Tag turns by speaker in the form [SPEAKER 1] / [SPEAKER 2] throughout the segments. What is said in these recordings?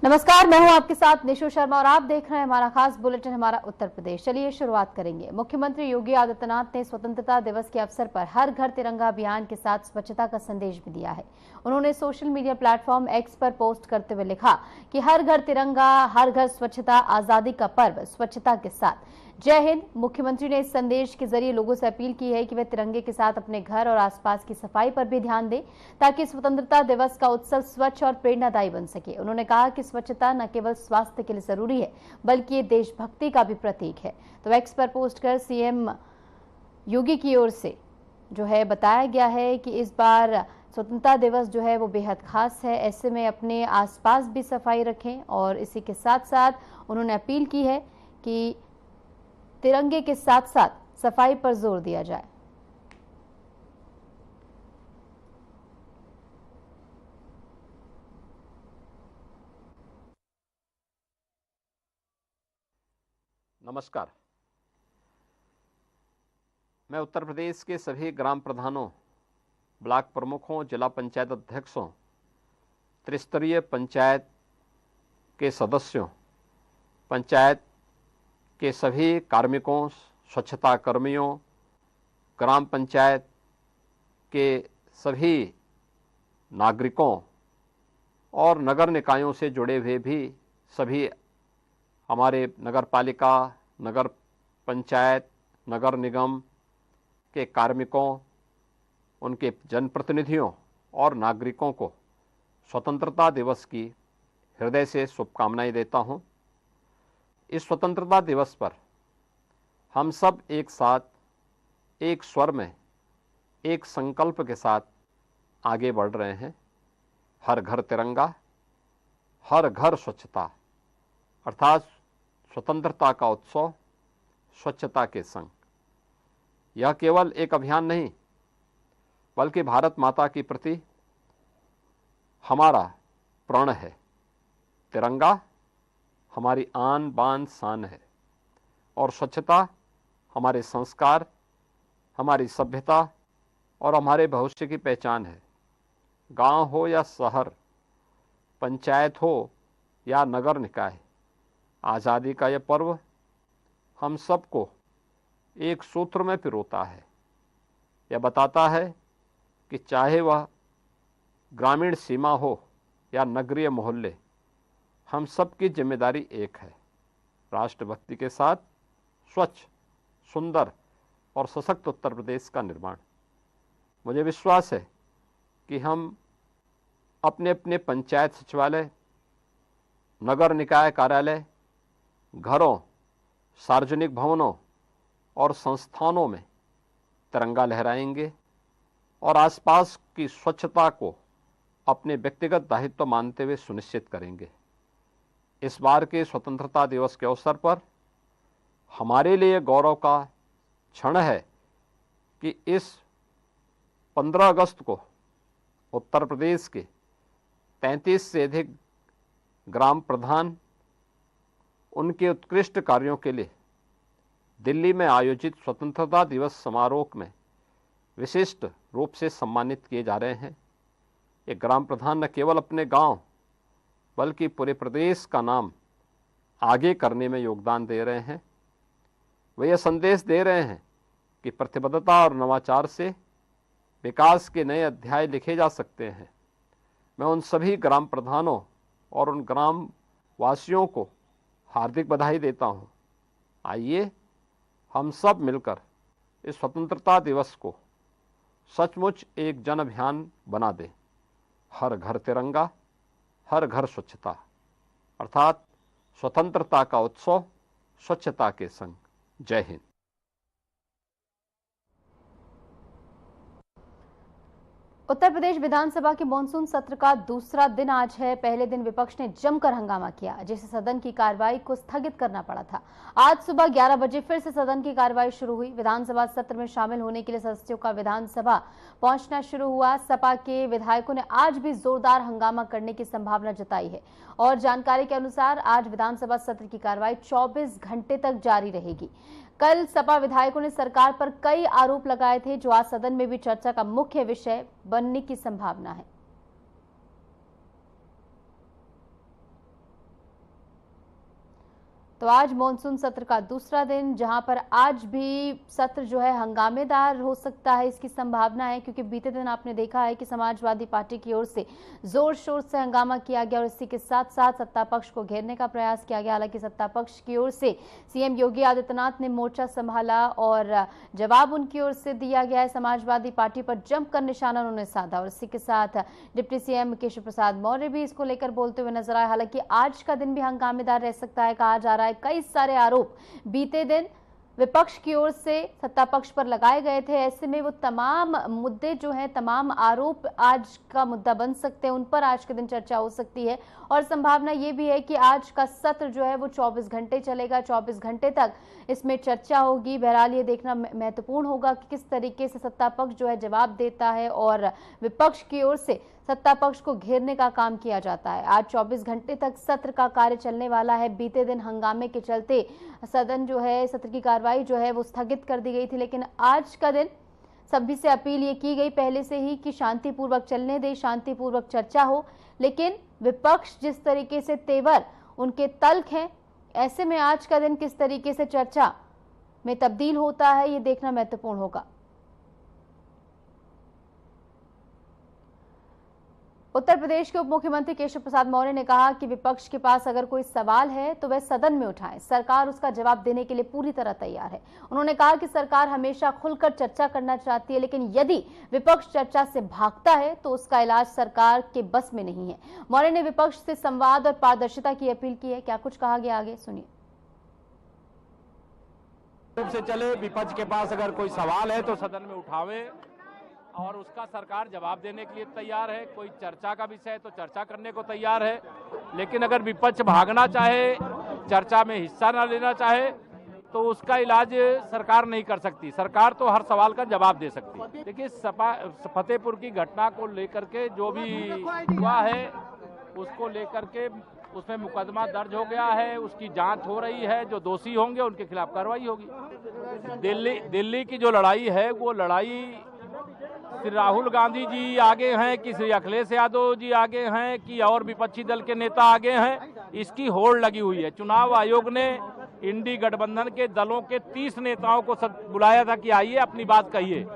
[SPEAKER 1] नमस्कार, मैं हूं आपके साथ निशु शर्मा और आप देख रहे हैं हमारा खास बुलेटिन हमारा उत्तर प्रदेश। चलिए शुरुआत करेंगे। मुख्यमंत्री योगी आदित्यनाथ ने स्वतंत्रता दिवस के अवसर पर हर घर तिरंगा अभियान के साथ स्वच्छता का संदेश भी दिया है। उन्होंने सोशल मीडिया प्लेटफॉर्म एक्स पर पोस्ट करते हुए लिखा कि हर घर तिरंगा, हर घर स्वच्छता, आजादी का पर्व स्वच्छता के साथ। जय हिंद। मुख्यमंत्री ने इस संदेश के जरिए लोगों से अपील की है कि वे तिरंगे के साथ अपने घर और आसपास की सफाई पर भी ध्यान दें ताकि स्वतंत्रता दिवस का उत्सव स्वच्छ और प्रेरणादायी बन सके। उन्होंने कहा कि स्वच्छता न केवल स्वास्थ्य के लिए जरूरी है बल्कि ये देशभक्ति का भी प्रतीक है। तो एक्स पर पोस्ट कर सीएम योगी की ओर से जो है बताया गया है कि इस बार स्वतंत्रता दिवस जो है वो बेहद खास है। ऐसे में अपने आसपास भी सफाई रखें और इसी के साथ साथ उन्होंने अपील की है कि तिरंगे के साथ साथ सफाई पर जोर दिया जाए।
[SPEAKER 2] नमस्कार। मैं उत्तर प्रदेश के सभी ग्राम प्रधानों, ब्लॉक प्रमुखों, जिला पंचायत अध्यक्षों, त्रिस्तरीय पंचायत के सदस्यों, पंचायत के सभी कार्मिकों, स्वच्छता कर्मियों, ग्राम पंचायत के सभी नागरिकों और नगर निकायों से जुड़े हुए भी सभी हमारे नगर पालिका, नगर पंचायत, नगर निगम के कार्मिकों, उनके जनप्रतिनिधियों और नागरिकों को स्वतंत्रता दिवस की हृदय से शुभकामनाएं देता हूं। इस स्वतंत्रता दिवस पर हम सब एक साथ, एक स्वर में, एक संकल्प के साथ आगे बढ़ रहे हैं। हर घर तिरंगा, हर घर स्वच्छता, अर्थात स्वतंत्रता का उत्सव स्वच्छता के संग। यह केवल एक अभियान नहीं बल्कि भारत माता के प्रति हमारा प्रण है। तिरंगा हमारी आन बान शान है और स्वच्छता हमारे संस्कार, हमारी सभ्यता और हमारे भविष्य की पहचान है। गांव हो या शहर, पंचायत हो या नगर निकाय, आज़ादी का यह पर्व हम सबको एक सूत्र में पिरोता है। यह बताता है कि चाहे वह ग्रामीण सीमा हो या नगरीय मोहल्ले, हम सबकी जिम्मेदारी एक है। राष्ट्रभक्ति के साथ स्वच्छ, सुंदर और सशक्त उत्तर प्रदेश का निर्माण। मुझे विश्वास है कि हम अपने अपने पंचायत सचिवालय, नगर निकाय कार्यालय, घरों, सार्वजनिक भवनों और संस्थानों में तिरंगा लहराएंगे और आसपास की स्वच्छता को अपने व्यक्तिगत दायित्व मानते हुए सुनिश्चित करेंगे। इस बार के स्वतंत्रता दिवस के अवसर पर हमारे लिए गौरव का क्षण है कि इस 15 अगस्त को उत्तर प्रदेश के 33 से अधिक ग्राम प्रधान उनके उत्कृष्ट कार्यों के लिए दिल्ली में आयोजित स्वतंत्रता दिवस समारोह में विशिष्ट रूप से सम्मानित किए जा रहे हैं। ये ग्राम प्रधान न केवल अपने गांव बल्कि पूरे प्रदेश का नाम आगे करने में योगदान दे रहे हैं। वे यह संदेश दे रहे हैं कि प्रतिबद्धता और नवाचार से विकास के नए अध्याय लिखे जा सकते हैं। मैं उन सभी ग्राम प्रधानों और उन ग्राम वासियों को हार्दिक बधाई देता हूँ। आइए हम सब मिलकर इस स्वतंत्रता दिवस को सचमुच एक जन अभियान बना दें। हर घर तिरंगा, हर घर स्वच्छता, अर्थात स्वतंत्रता का उत्सव स्वच्छता के संग। जय हिंद।
[SPEAKER 1] उत्तर प्रदेश विधानसभा के मानसून सत्र का दूसरा दिन आज है। पहले दिन विपक्ष ने जमकर हंगामा किया जिससे सदन की कार्रवाई को स्थगित करना पड़ा था। आज सुबह 11 बजे फिर से सदन की कार्रवाई शुरू हुई। विधानसभा सत्र में शामिल होने के लिए सदस्यों का विधानसभा पहुंचना शुरू हुआ। सपा के विधायकों ने आज भी जोरदार हंगामा करने की संभावना जताई है और जानकारी के अनुसार आज विधानसभा सत्र की कार्रवाई 24 घंटे तक जारी रहेगी। कल सपा विधायकों ने सरकार पर कई आरोप लगाए थे जो आज सदन में भी चर्चा का मुख्य विषय बनने की संभावना है। तो आज मॉनसून सत्र का दूसरा दिन, जहां पर आज भी सत्र जो है हंगामेदार हो सकता है, इसकी संभावना है, क्योंकि बीते दिन आपने देखा है कि समाजवादी पार्टी की ओर से जोर शोर से हंगामा किया गया और इसी के साथ साथ सत्ता पक्ष को घेरने का प्रयास किया गया। हालांकि सत्ता पक्ष की ओर से सीएम योगी आदित्यनाथ ने मोर्चा संभाला और जवाब उनकी ओर से दिया गया है। समाजवादी पार्टी पर जमकर निशाना उन्होंने साधा और इसी के साथ डिप्टी सीएम केशव प्रसाद मौर्य भी इसको लेकर बोलते हुए नजर आए। हालांकि आज का दिन भी हंगामेदार रह सकता है, कहा जा रहा है। कई सारे आरोप बीते दिन विपक्ष की ओर से सत्ता पक्ष पर लगाए गए थे, ऐसे में वो तमाम मुद्दे जो हैं, तमाम आरोप आज का मुद्दा बन सकते हैं, उन पर आज के दिन चर्चा हो सकती है। और संभावना ये भी है कि आज का सत्र जो है वो 24 घंटे चलेगा, 24 घंटे तक इसमें चर्चा होगी। बहरहाल ये देखना महत्वपूर्ण होगा कि किस तरीके से सत्ता पक्ष जो है जवाब देता है और विपक्ष की ओर से सत्ता पक्ष को घेरने का काम किया जाता है। आज 24 घंटे तक सत्र का कार्य चलने वाला है। बीते दिन हंगामे के चलते सदन जो है, सत्र की कार्रवाई जो है वो स्थगित कर दी गई थी, लेकिन आज का दिन सभी से अपील ये की गई पहले से ही कि शांतिपूर्वक चलने दे, शांतिपूर्वक चर्चा हो। लेकिन विपक्ष जिस तरीके से तेवर उनके तल्ख हैं, ऐसे में आज का दिन किस तरीके से चर्चा में तब्दील होता है, ये देखना महत्वपूर्ण होगा। उत्तर प्रदेश के उप मुख्यमंत्री केशव प्रसाद मौर्य ने कहा कि विपक्ष के पास अगर कोई सवाल है तो वह सदन में उठाएं, सरकार उसका जवाब देने के लिए पूरी तरह तैयार है। उन्होंने कहा कि सरकार हमेशा खुलकर चर्चा करना चाहती है, लेकिन यदि विपक्ष चर्चा से भागता है तो उसका इलाज सरकार के बस में नहीं है। मौर्य ने विपक्ष से संवाद और पारदर्शिता की अपील की है। क्या कुछ कहा गया, आगे सुनिए।
[SPEAKER 3] से चले, विपक्ष के पास अगर कोई सवाल है तो सदन में उठावे और उसका सरकार जवाब देने के लिए तैयार है। कोई चर्चा का विषय है तो चर्चा करने को तैयार है, लेकिन अगर विपक्ष भागना चाहे, चर्चा में हिस्सा न लेना चाहे, तो उसका इलाज सरकार नहीं कर सकती। सरकार तो हर सवाल का जवाब दे सकती है। देखिए, फतेहपुर की घटना को लेकर के जो भी हुआ है उसको लेकर के उसमें मुकदमा दर्ज हो गया है, उसकी जांच हो रही है। जो दोषी होंगे उनके खिलाफ कार्रवाई होगी। दिल्ली की जो लड़ाई है वो लड़ाई श्री राहुल गांधी जी आगे हैं कि श्री अखिलेश यादव जी आगे हैं कि और विपक्षी दल के नेता आगे हैं, इसकी होड़ लगी हुई है। चुनाव आयोग ने इंडी गठबंधन के दलों के 30 नेताओं को बुलाया था कि आइए अपनी बात कहिए।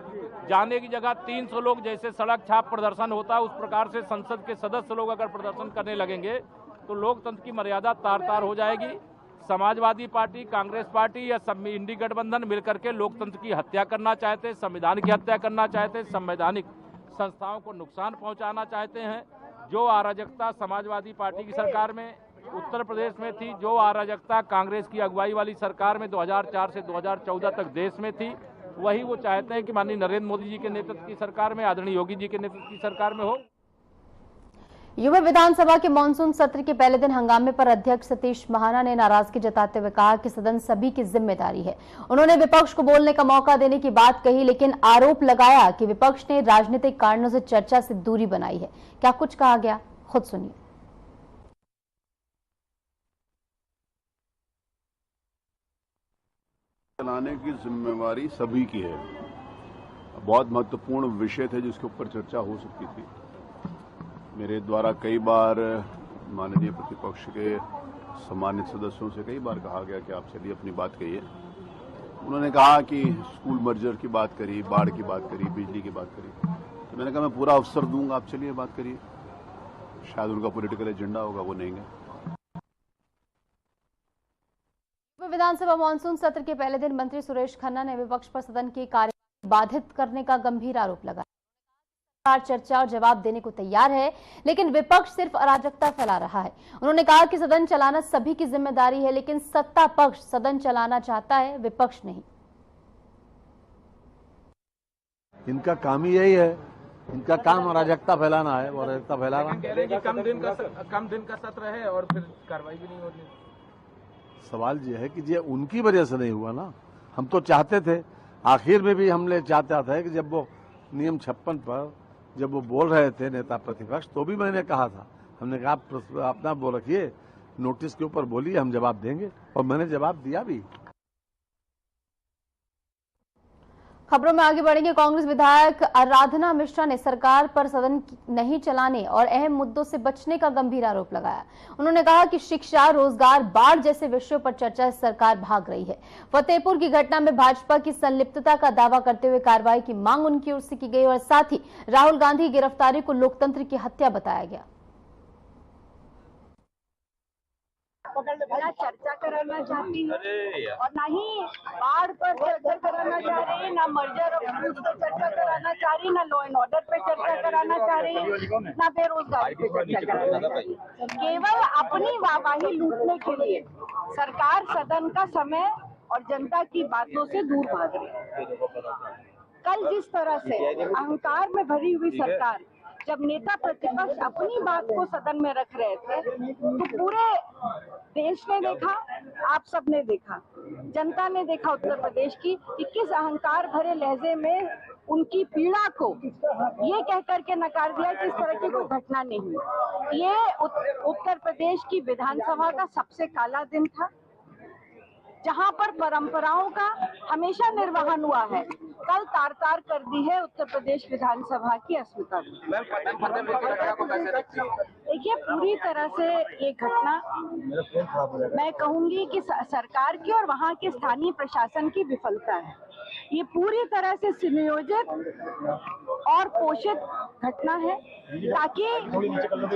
[SPEAKER 3] जाने की जगह 300 लोग जैसे सड़क छाप प्रदर्शन होता है उस प्रकार से संसद के सदस्य लोग अगर प्रदर्शन करने लगेंगे तो लोकतंत्र की मर्यादा तार तार हो जाएगी। समाजवादी पार्टी, कांग्रेस पार्टी या इंडी गठबंधन मिलकर के लोकतंत्र की हत्या करना चाहते, संविधान की हत्या करना चाहते, संवैधानिक संस्थाओं को नुकसान पहुंचाना चाहते हैं। जो अराजकता समाजवादी पार्टी की सरकार में उत्तर प्रदेश में थी, जो अराजकता कांग्रेस की अगुवाई वाली सरकार में 2004 से 2014 तक देश में थी, वही वो चाहते हैं कि माननीय नरेंद्र मोदी जी के नेतृत्व की सरकार में, आदरणीय योगी जी के नेतृत्व की सरकार में हो।
[SPEAKER 1] युवा विधानसभा के मानसून सत्र के पहले दिन हंगामे पर अध्यक्ष सतीश महाना ने नाराजगी जताते हुए कहा कि सदन सभी की जिम्मेदारी है। उन्होंने विपक्ष को बोलने का मौका देने की बात कही, लेकिन आरोप लगाया कि विपक्ष ने राजनीतिक कारणों से चर्चा से दूरी बनाई है। क्या कुछ कहा गया, खुद सुनिए।
[SPEAKER 4] चलाने की जिम्मेवारी सभी की है। बहुत महत्वपूर्ण विषय थे जिसके ऊपर चर्चा हो सकती थी। मेरे द्वारा कई बार माननीय प्रतिपक्ष के सम्मानित सदस्यों से कई बार कहा गया कि आप चलिए अपनी बात कहिए। उन्होंने कहा कि स्कूल मर्जर की बात करी, बाढ़ की बात करी, बिजली की बात करी, तो मैंने कहा मैं पूरा अवसर दूंगा, आप चलिए बात करिए। शायद उनका पॉलिटिकल एजेंडा होगा, वो नहीं है।
[SPEAKER 1] विधानसभा मानसून सत्र के पहले दिन मंत्री सुरेश खन्ना ने विपक्ष पर सदन की कार्यवाही बाधित करने का गंभीर आरोप लगाया। सरकार चर्चा और जवाब देने को तैयार है, लेकिन विपक्ष सिर्फ अराजकता फैला रहा है। उन्होंने कहा कि सदन चलाना सभी की जिम्मेदारी है, लेकिन सत्ता पक्ष सदन चलाना चाहता है, विपक्ष नहीं।
[SPEAKER 5] इनका काम ही यही है, इनका काम अराजकता फैलाना है और अराजकता फैला रहा है।
[SPEAKER 3] कम दिन का सत्र है और फिर कार्रवाई भी नहीं हो रही।
[SPEAKER 5] सवाल ये है कि ये उनकी वजह से नहीं हुआ ना। हम तो चाहते थे, आखिर में भी हमने चाहता था कि जब वो नियम 56 पर जब वो बोल रहे थे नेता प्रतिपक्ष, तो भी मैंने कहा था, हमने कहा आप अपना वो रखिए, नोटिस के ऊपर बोलिए, हम जवाब देंगे, और मैंने जवाब दिया भी।
[SPEAKER 1] खबरों में आगे बढ़ेंगे। कांग्रेस विधायक आराधना मिश्रा ने सरकार पर सदन नहीं चलाने और अहम मुद्दों से बचने का गंभीर आरोप लगाया। उन्होंने कहा कि शिक्षा, रोजगार, बाढ़ जैसे विषयों पर चर्चा से सरकार भाग रही है। फतेहपुर की घटना में भाजपा की संलिप्तता का दावा करते हुए कार्रवाई की मांग उनकी ओर से की गई और साथ ही राहुल गांधी की गिरफ्तारी को लोकतंत्र की हत्या बताया गया।
[SPEAKER 6] ना चर्चा कराना चाहती है और ना ही बाढ़ पर चर्चा कराना चाह रही है, ना मर्जर और क्रूज पर चर्चा कराना चाह रही, ना लॉ एंड ऑर्डर पे चर्चा कराना चाह रही, ना बेरोजगारी पे चर्चा कराना चाह रही। केवल अपनी वाहवाही लूटने के लिए सरकार सदन का समय और जनता की बातों से दूर भाग रही है। कल जिस तरह से अहंकार में भरी हुई सरकार जब नेता प्रतिपक्ष अपनी बात को सदन में रख रहे थे तो पूरे देश ने देखा, आप सब ने देखा, जनता ने देखा उत्तर प्रदेश की कि किस अहंकार भरे लहजे में उनकी पीड़ा को ये कह करके नकार दिया कि इस तरह की कोई घटना नहीं हुई। ये उत्तर प्रदेश की विधानसभा का सबसे काला दिन था, जहां पर परंपराओं का हमेशा निर्वहन हुआ है, कल तार तार कर दी है उत्तर प्रदेश विधानसभा की अस्मिता। देखिए, पूरी तरह से ये घटना मैं कहूंगी कि सरकार की और वहां के स्थानीय प्रशासन की विफलता है। ये पूरी तरह से सुनियोजित और पोषित घटना है ताकि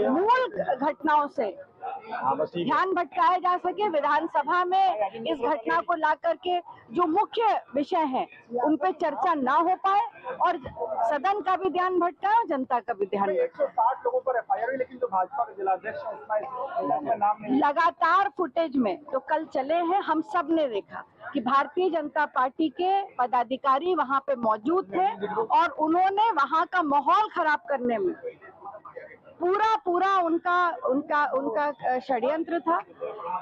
[SPEAKER 6] मूल घटनाओं से ध्यान भटकाया जा सके। विधानसभा में इस घटना को ला करके जो मुख्य विषय है उन पे चर्चा ना हो पाए और सदन का भी ध्यान भटकाए और जनता का भी ध्यान भटकाए।
[SPEAKER 7] 160 लोगों पर एफआईआर हुई, लेकिन जो भाजपा के जिलाध्यक्ष उसका नाम नहीं।
[SPEAKER 6] लगातार फुटेज में जो कल चले हैं, हम सब ने देखा कि भारतीय जनता पार्टी के पदाधिकारी वहां पे मौजूद थे और उन्होंने वहां का माहौल खराब करने में पूरा उनका षड्यंत्र था।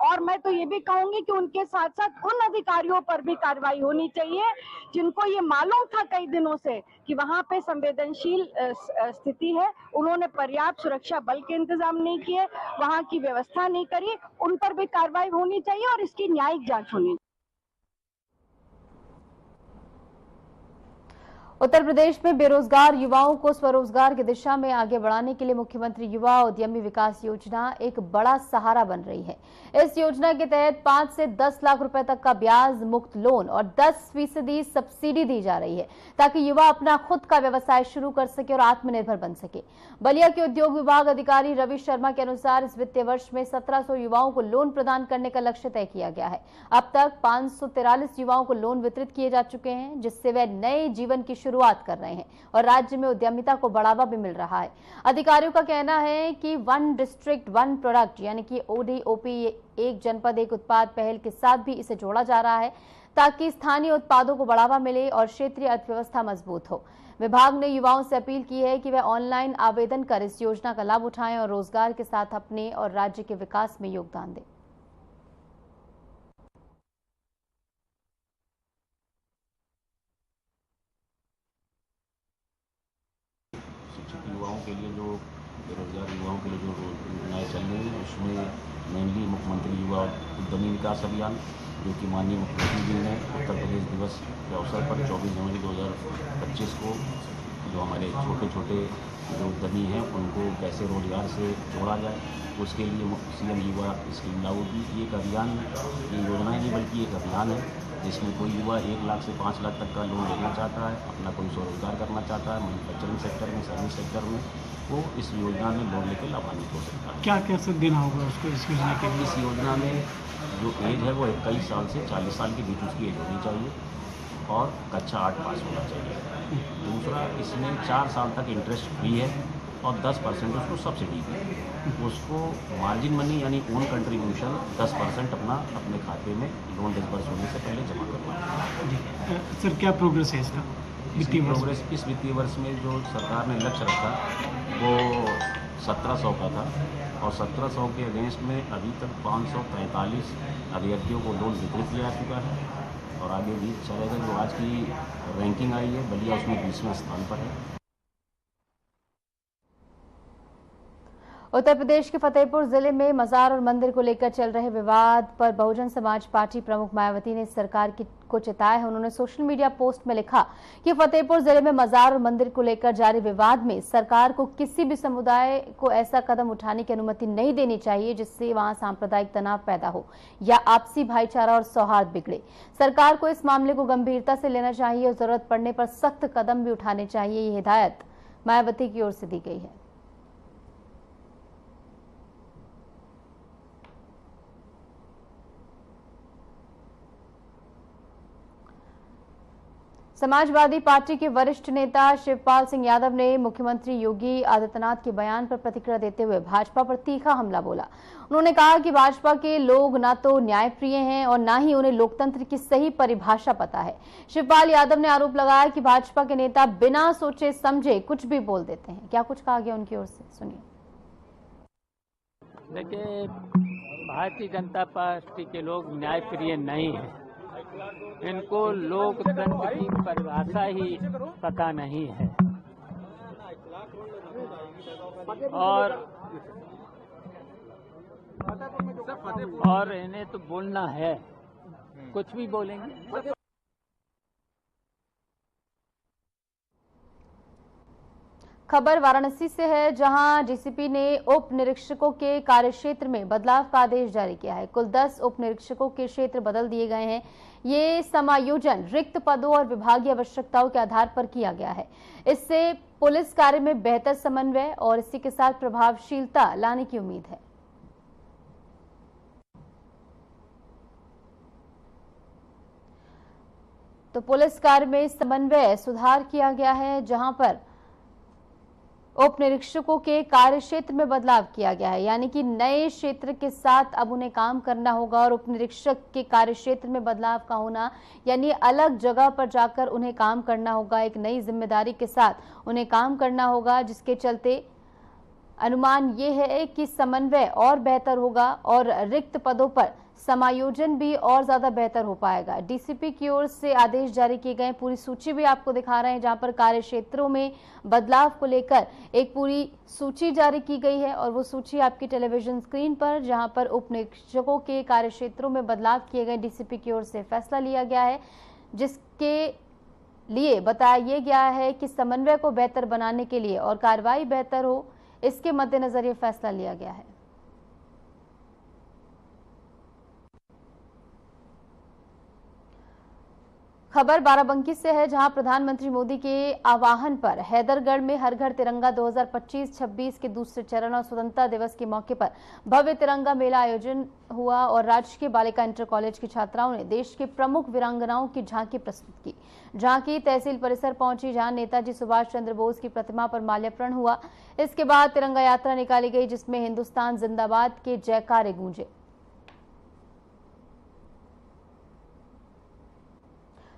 [SPEAKER 6] और मैं तो ये भी कहूंगी कि उनके साथ साथ उन अधिकारियों पर भी कार्रवाई होनी चाहिए जिनको ये मालूम था कई दिनों से कि वहां पे संवेदनशील स्थिति है, उन्होंने पर्याप्त सुरक्षा बल के इंतजाम नहीं किए, वहां की व्यवस्था नहीं करी, उन पर भी कार्रवाई होनी चाहिए और इसकी न्यायिक जांच होनी चाहिए।
[SPEAKER 1] उत्तर प्रदेश में बेरोजगार युवाओं को स्वरोजगार की दिशा में आगे बढ़ाने के लिए मुख्यमंत्री युवा उद्यमी विकास योजना एक बड़ा सहारा बन रही है। इस योजना के तहत 5 से 10 लाख रुपए तक का ब्याज मुक्त लोन और 10% सब्सिडी दी जा रही है ताकि युवा अपना खुद का व्यवसाय शुरू कर सके और आत्मनिर्भर बन सके। बलिया के उद्योग विभाग अधिकारी रवि शर्मा के अनुसार इस वित्तीय वर्ष में 1700 युवाओं को लोन प्रदान करने का लक्ष्य तय किया गया है। अब तक 543 युवाओं को लोन वितरित किए जा चुके हैं, जिससे वे नए जीवन की शुरुआत कर रहे हैं और राज्य में उद्यमिता को बढ़ावा भी मिल रहा है। अधिकारियों का कहना है कि 1 डिस्ट्रिक्ट 1 प्रोडक्ट यानी कि ODOP, एक जनपद एक उत्पाद पहल के साथ भी इसे जोड़ा जा रहा है ताकि स्थानीय उत्पादों को बढ़ावा मिले और क्षेत्रीय अर्थव्यवस्था मजबूत हो। विभाग ने युवाओं से अपील की है कि वे ऑनलाइन आवेदन कर इस योजना का लाभ उठाएं और रोजगार के साथ अपने और राज्य के विकास में योगदान दें।
[SPEAKER 8] युवाओं के लिए जो बेरोजगार युवाओं के लिए जो योजनाएँ चल रही हैं उसमें मेनली मुख्यमंत्री युवा उद्यमी विकास अभियान, जो कि माननीय मुख्यमंत्री जी ने उत्तर प्रदेश दिवस के अवसर पर 24 जनवरी 2025 को जो हमारे छोटे छोटे जो उद्यमी हैं उनको कैसे रोजगार से जोड़ा जाए, उसके लिए CM युवा स्कीम लागू की। एक अभियान, ये योजना नहीं बल्कि एक अभियान है जिसमें कोई युवा 1 लाख से 5 लाख तक का लोन लेना चाहता है, अपना कोई स्वरोजगार करना चाहता है मैन्युफैक्चरिंग सेक्टर में, सर्विस सेक्टर में, वो इस योजना में लोन लेकर लाभान्वित हो सकता है।
[SPEAKER 7] क्या कैसे देना होगा उसको इस योजना के लिए?
[SPEAKER 8] इस योजना में जो एज है वो 21 साल से 40 साल के बीच उसकी एज होनी चाहिए और कक्षा 8 पास होना चाहिए। दूसरा, इसमें 4 साल तक इंटरेस्ट फ्री है और 10% उसको सब्सिडी भी है। उसको मार्जिन मनी यानी ओन कंट्रीब्यूशन 10% अपने खाते में लोन डिसबर्स होने से पहले जमा करवाना है।
[SPEAKER 7] सर, क्या प्रोग्रेस है इसका?
[SPEAKER 8] प्रोग्रेस इस वित्तीय वर्ष में जो सरकार ने लक्ष्य रखा वो 1700 का था और 1700 के अगेंस्ट में अभी तक 543 अभ्यर्थियों को लोन वितरित किया जा चुका है और आगे भी चलेगा। जो आज की रैंकिंग आई है, बलिया उसमें 20वें स्थान पर है।
[SPEAKER 1] उत्तर प्रदेश के फतेहपुर जिले में मजार और मंदिर को लेकर चल रहे विवाद पर बहुजन समाज पार्टी प्रमुख मायावती ने सरकार को चिताया है। उन्होंने सोशल मीडिया पोस्ट में लिखा कि फतेहपुर जिले में मजार और मंदिर को लेकर जारी विवाद में सरकार को किसी भी समुदाय को ऐसा कदम उठाने की अनुमति नहीं देनी चाहिए जिससे वहां सांप्रदायिक तनाव पैदा हो या आपसी भाईचारा और सौहार्द बिगड़े। सरकार को इस मामले को गंभीरता से लेना चाहिए और जरूरत पड़ने पर सख्त कदम भी उठाने चाहिए। ये हिदायत मायावती की ओर से दी गई है। समाजवादी पार्टी के वरिष्ठ नेता शिवपाल सिंह यादव ने मुख्यमंत्री योगी आदित्यनाथ के बयान पर प्रतिक्रिया देते हुए भाजपा पर तीखा हमला बोला। उन्होंने कहा कि भाजपा के लोग ना तो न्यायप्रिय हैं और ना ही उन्हें लोकतंत्र की सही परिभाषा पता है। शिवपाल यादव ने आरोप लगाया कि भाजपा के नेता बिना सोचे समझे कुछ भी बोल देते हैं। क्या कुछ कहा गया उनकी ओर से, सुनिए।
[SPEAKER 9] देखिए, भारतीय जनता पार्टी के लोग न्यायप्रिय नहीं है। इनको लोकतंत्र की परिभाषा ही पता नहीं है और इन्हें तो बोलना है, कुछ भी बोलेंगे।
[SPEAKER 1] खबर वाराणसी से है, जहां डीसीपी ने उप निरीक्षकों के कार्यक्षेत्र में बदलाव का आदेश जारी किया है। कुल 10 उप निरीक्षकों के क्षेत्र बदल दिए गए हैं। ये समायोजन रिक्त पदों और विभागीय आवश्यकताओं के आधार पर किया गया है। इससे पुलिस कार्य में बेहतर समन्वय और इसी के साथ प्रभावशीलता लाने की उम्मीद है। तो पुलिस कार्य में समन्वय सुधार किया गया है, जहां पर उप निरीक्षकों के कार्य क्षेत्र में बदलाव किया गया है, यानी कि नए क्षेत्र के साथ अब उन्हें काम करना होगा। और उप निरीक्षक के कार्य क्षेत्र में बदलाव का होना यानी अलग जगह पर जाकर उन्हें काम करना होगा, एक नई जिम्मेदारी के साथ उन्हें काम करना होगा, जिसके चलते अनुमान ये है कि समन्वय और बेहतर होगा और रिक्त पदों पर समायोजन भी और ज्यादा बेहतर हो पाएगा। डीसीपी की ओर से आदेश जारी किए गए। पूरी सूची भी आपको दिखा रहे हैं, जहां पर कार्य क्षेत्रों में बदलाव को लेकर एक पूरी सूची जारी की गई है और वो सूची आपकी टेलीविजन स्क्रीन पर, जहां पर उप निरीक्षकों के कार्य क्षेत्रों में बदलाव किए गए। डीसीपी की ओर से फैसला लिया गया है, जिसके लिए बताया गया है कि समन्वय को बेहतर बनाने के लिए और कार्रवाई बेहतर हो, इसके मद्देनजर ये फैसला लिया गया है। खबर बाराबंकी से है, जहां प्रधानमंत्री मोदी के आह्वान पर हैदरगढ़ में हर घर तिरंगा 2025-26 के दूसरे चरण और स्वतंत्रता दिवस के मौके पर भव्य तिरंगा मेला आयोजन हुआ और राजकीय बालिका इंटर कॉलेज की छात्राओं ने देश के प्रमुख वीरांगनाओं की झांकी प्रस्तुत की। झांकी तहसील परिसर पहुंची, जहां नेताजी सुभाष चंद्र बोस की प्रतिमा पर माल्यार्पण हुआ। इसके बाद तिरंगा यात्रा निकाली गई, जिसमें हिंदुस्तान जिंदाबाद के जयकारे गूंजे।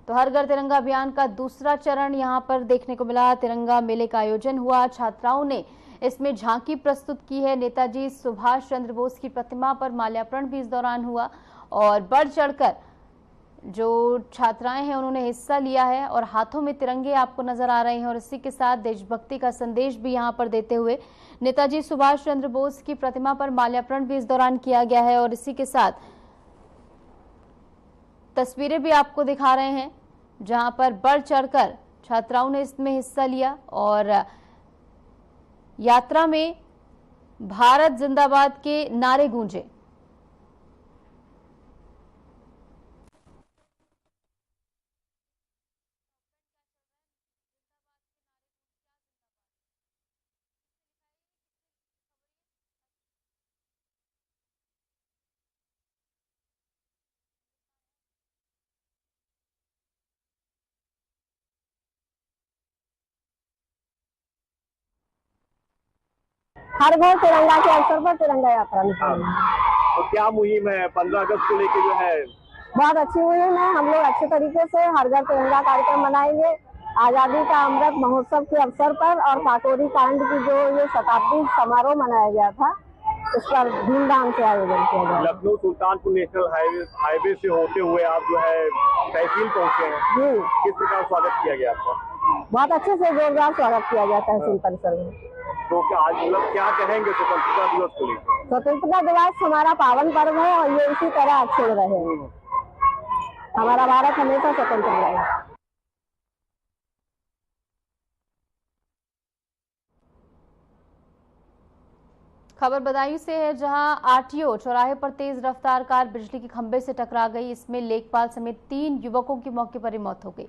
[SPEAKER 1] तो हर घर तिरंगा अभियान का दूसरा चरण यहां पर देखने को मिला। तिरंगा मेले का आयोजन हुआ, छात्राओं ने इसमें झांकी प्रस्तुत की है। नेताजी सुभाष चंद्र बोस की प्रतिमा पर माल्यार्पण भी इस दौरान हुआ और बढ़ चढ़कर जो छात्राएं हैं उन्होंने हिस्सा लिया है और हाथों में तिरंगे आपको नजर आ रहे हैं और इसी के साथ देशभक्ति का संदेश भी यहां पर देते हुए नेताजी सुभाष चंद्र बोस की प्रतिमा पर माल्यार्पण भी इस दौरान किया गया है। और इसी के साथ तस्वीरें भी आपको दिखा रहे हैं, जहां पर बढ़ चढ़कर छात्राओं ने इसमें हिस्सा लिया और यात्रा में भारत जिंदाबाद के नारे गूंजे।
[SPEAKER 6] हर घर तिरंगा के अवसर पर तिरंगा यात्रा निकाली।
[SPEAKER 7] तो क्या मुहिम है 15 अगस्त को लेके जो है?
[SPEAKER 6] बहुत अच्छी मुहिम है। हम लोग अच्छे तरीके से हर घर तिरंगा कार्यक्रम मनाएंगे। आजादी का अमृत महोत्सव के अवसर पर और काकोरी कांड की जो ये शताब्दी समारोह मनाया गया था, इस पर धूमधाम से आयोजन किया गया।
[SPEAKER 7] लखनऊ सुल्तानपुर नेशनल हाईवे से होते हुए आप जो है तहसील पहुंचे हैं जी, किस प्रकार स्वागत किया गया आपका?
[SPEAKER 6] बहुत अच्छे से जोरदार स्वागत किया गया तहसील परिसर में।
[SPEAKER 7] तो क्या आज मतलब क्या कहेंगे स्वतंत्रता दिवस को लेकर?
[SPEAKER 6] स्वतंत्रता दिवस हमारा पावन पर्व है और ये इसी तरह अक्षुण्ण रहे। हमारा भारत हमेशा स्वतंत्र रहे।
[SPEAKER 1] खबर बदायूं से है, जहां आरटीओ चौराहे पर तेज रफ्तार कार बिजली के खंभे से टकरा गई। इसमें लेखपाल समेत 3 युवकों की मौके पर ही मौत हो गई।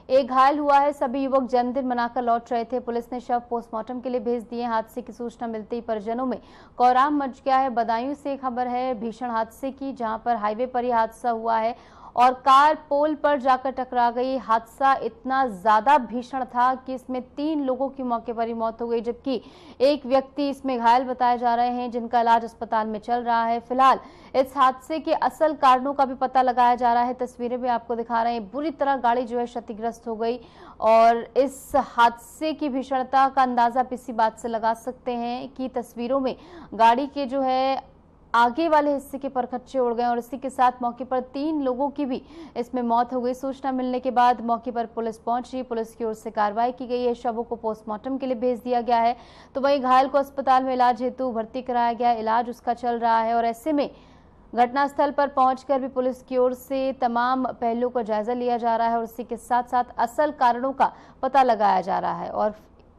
[SPEAKER 1] एक घायल हुआ है। सभी युवक जन्मदिन मनाकर लौट रहे थे। पुलिस ने शव पोस्टमार्टम के लिए भेज दिए। हादसे की सूचना मिलते ही परिजनों में कोहराम मच गया है। बदायूं से खबर है भीषण हादसे की, जहां पर हाईवे पर ही हादसा हुआ है और कार पोल पर जाकर टकरा गई। हादसा इतना ज्यादा भीषण था कि इसमें 3 लोगों की मौके पर ही मौत हो गई, जबकि एक व्यक्ति इसमें घायल बताए जा रहे हैं, जिनका इलाज अस्पताल में चल रहा है। फिलहाल इस हादसे के असल कारणों का भी पता लगाया जा रहा है। तस्वीरें भी आपको दिखा रहे हैं। बुरी तरह गाड़ी जो है क्षतिग्रस्त हो गई और इस हादसे की भीषणता का अंदाजा आप इसी बात से लगा सकते हैं कि तस्वीरों में गाड़ी के जो है आगे वाले हिस्से के परखच्चे उड़ गए और इसी के साथ मौके पर 3 लोगों की भी इसमें मौत हो गई। सूचना मिलने के बाद मौके पर पुलिस पहुंची। पुलिस की ओर से कार्रवाई की गई है। शवों को पोस्टमार्टम के लिए भेज दिया गया है, तो वहीं घायल को अस्पताल में इलाज हेतु भर्ती कराया गया। इलाज उसका चल रहा है और ऐसे में घटनास्थल पर पहुंचकर भी पुलिस की ओर से तमाम पहलुओं का जायजा लिया जा रहा है और इसी के साथ साथ असल कारणों का पता लगाया जा रहा है। और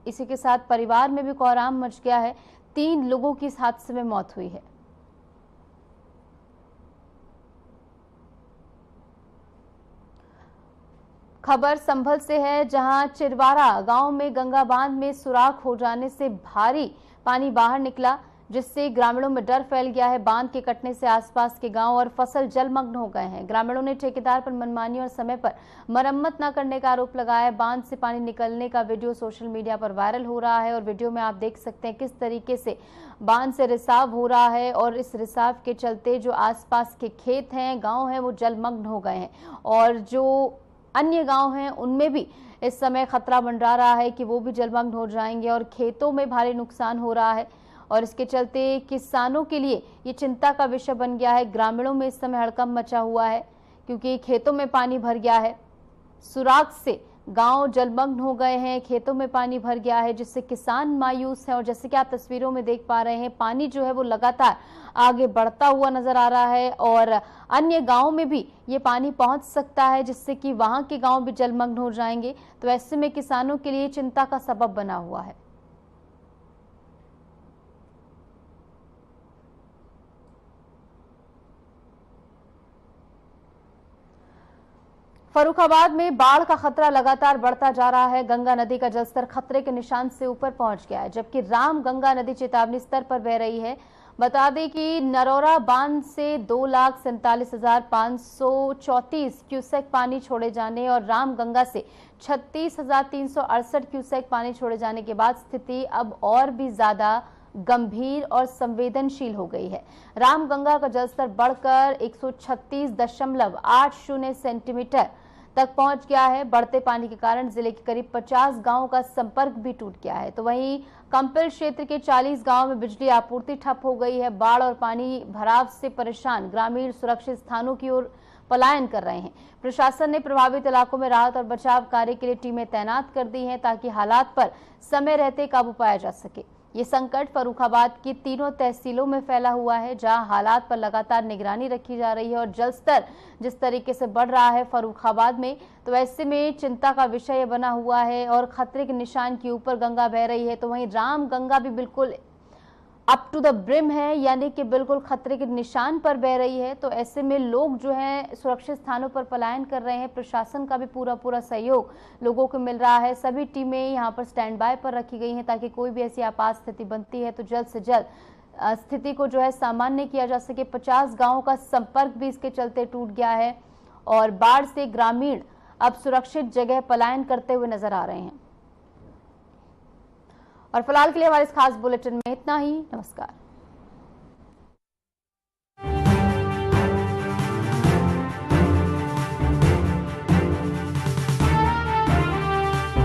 [SPEAKER 1] इसी के साथ परिवार में भी कोहराम मच गया है। 3 लोगों की इस हादसे में मौत हुई है। खबर संभल से है, जहां चिरवारा गांव में गंगा बांध में सुराख हो जाने से भारी पानी बाहर निकला, जिससे ग्रामीणों में डर फैल गया है। बांध के कटने से आसपास के गांव और फसल जलमग्न हो गए हैं। ग्रामीणों ने ठेकेदार पर मनमानी और समय पर मरम्मत न करने का आरोप लगाया। बांध से पानी निकलने का वीडियो सोशल मीडिया पर वायरल हो रहा है और वीडियो में आप देख सकते हैं किस तरीके से बांध से रिसाव हो रहा है और इस रिसाव के चलते जो आसपास के खेत हैं, गाँव हैं, वो जलमग्न हो गए हैं और जो अन्य गांव हैं उनमें भी इस समय खतरा मंडरा रहा है कि वो भी जलमग्न हो जाएंगे और खेतों में भारी नुकसान हो रहा है और इसके चलते किसानों के लिए ये चिंता का विषय बन गया है। ग्रामीणों में इस समय हड़कंप मचा हुआ है क्योंकि खेतों में पानी भर गया है। सुराख से गांव जलमग्न हो गए हैं, खेतों में पानी भर गया है, जिससे किसान मायूस है और जैसे कि आप तस्वीरों में देख पा रहे हैं, पानी जो है वो लगातार आगे बढ़ता हुआ नजर आ रहा है और अन्य गांव में भी ये पानी पहुंच सकता है, जिससे कि वहां के गांव भी जलमग्न हो जाएंगे। तो ऐसे में किसानों के लिए चिंता का सबब बना हुआ है। फर्रुखाबाद में बाढ़ का खतरा लगातार बढ़ता जा रहा है। गंगा नदी का जलस्तर खतरे के निशान से ऊपर पहुंच गया है, जबकि राम गंगा नदी चेतावनी स्तर पर बह रही है। बता दें कि नरौरा बांध से 2,47,534 क्यूसेक पानी छोड़े जाने और राम गंगा से 36,368 क्यूसेक पानी छोड़े जाने के बाद स्थिति अब और भी ज्यादा गंभीर और संवेदनशील हो गई है। राम गंगा का जलस्तर बढ़कर 136.80 सेंटीमीटर तक पहुंच गया है। बढ़ते पानी के कारण जिले के करीब 50 गांवों का संपर्क भी टूट गया है। तो वहीं कंपिल क्षेत्र के 40 गांवों में बिजली आपूर्ति ठप हो गई है। बाढ़ और पानी भराव से परेशान ग्रामीण सुरक्षित स्थानों की ओर पलायन कर रहे हैं। प्रशासन ने प्रभावित इलाकों में राहत और बचाव कार्य के लिए टीमें तैनात कर दी हैं ताकि हालात पर समय रहते काबू पाया जा सके। ये संकट फर्रुखाबाद की तीनों तहसीलों में फैला हुआ है, जहां हालात पर लगातार निगरानी रखी जा रही है और जल स्तर जिस तरीके से बढ़ रहा है फर्रुखाबाद में, तो ऐसे में चिंता का विषय बना हुआ है और खतरे के निशान के ऊपर गंगा बह रही है। तो वहीं राम गंगा भी बिल्कुल अप टू द ब्रिम है, यानी कि बिल्कुल खतरे के निशान पर बह रही है। तो ऐसे में लोग जो है सुरक्षित स्थानों पर पलायन कर रहे हैं। प्रशासन का भी पूरा सहयोग लोगों को मिल रहा है। सभी टीमें यहाँ पर स्टैंड बाय पर रखी गई हैं ताकि कोई भी ऐसी आपात स्थिति बनती है तो जल्द से जल्द स्थिति को जो है सामान्य किया जा सके। 50 गाँवों का संपर्क भी इसके चलते टूट गया है और बाढ़ से ग्रामीण अब सुरक्षित जगह पलायन करते हुए नजर आ रहे हैं। और फिलहाल के लिए हमारे इस खास बुलेटिन में इतना ही। नमस्कार।